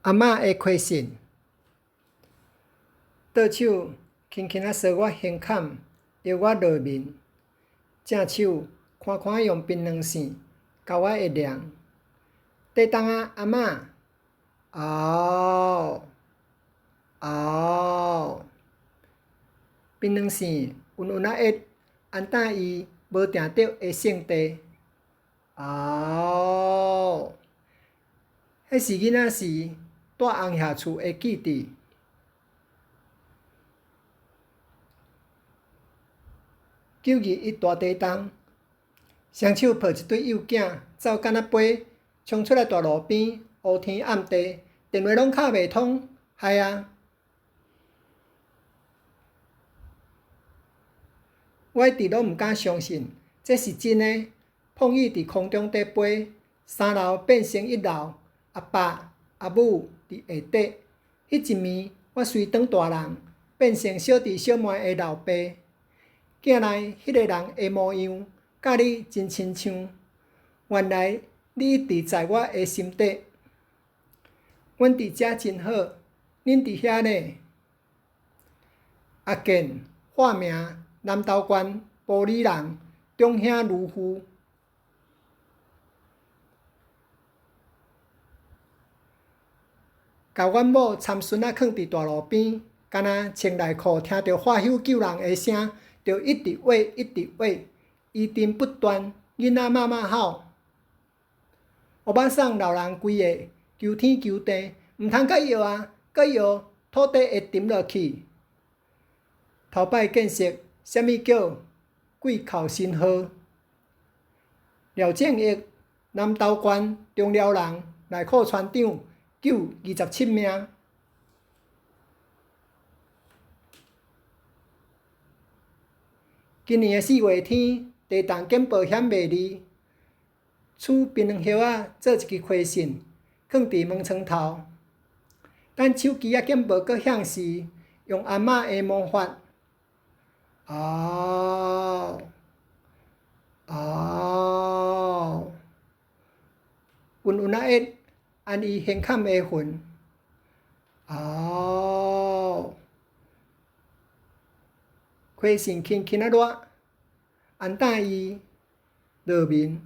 阿嬷的亏信，倒手轻轻扫我胸坎，摇我落面，正手看看用槟榔线甲我一亮。块当啊，阿嬷，嗷嗷，槟榔线晕晕啊一，安怎伊无定着会性地？嗷，迄时囡仔时住红叶厝的记忆。9月伊大地动，双手抱一对幼囝，走干那飞，冲出来大路边，乌天暗地，电话拢敲袂通，害啊！我一直拢毋敢相信，这是真诶。碰雨伫空中底飞，3楼变成1楼，阿爸阿母伫下底。迄一暝，我随当大人，变成小弟小妹诶老爸。镜内迄个人诶模样，甲你真亲像。原来你一直在我诶心底。阮伫遮真好，恁伫遐呢？阿健，化名南投县埔里人，中兄如父。甲阮某参孙仔囥伫大路边，干那穿内裤，听着化休救人诶声，就一直喂，一直喂，余震不断，囡仔妈妈吼。黑巴桑老人规个，求天求地，毋通阁摇啊，阁摇土地会沉落去。头摆见识，啥物叫贵口新号？廖正义，南投县中寮人，内库村长，救27命。今年4月天，地动减保险卖离，取槟榔叶仔做一支花信，放伫门窗头。等手机仔减无阁响时，用阿嬷的魔法，嗷嗷，晕晕啊一，按伊胸坎的魂，嗷，花信轻轻啊热，安等伊落面。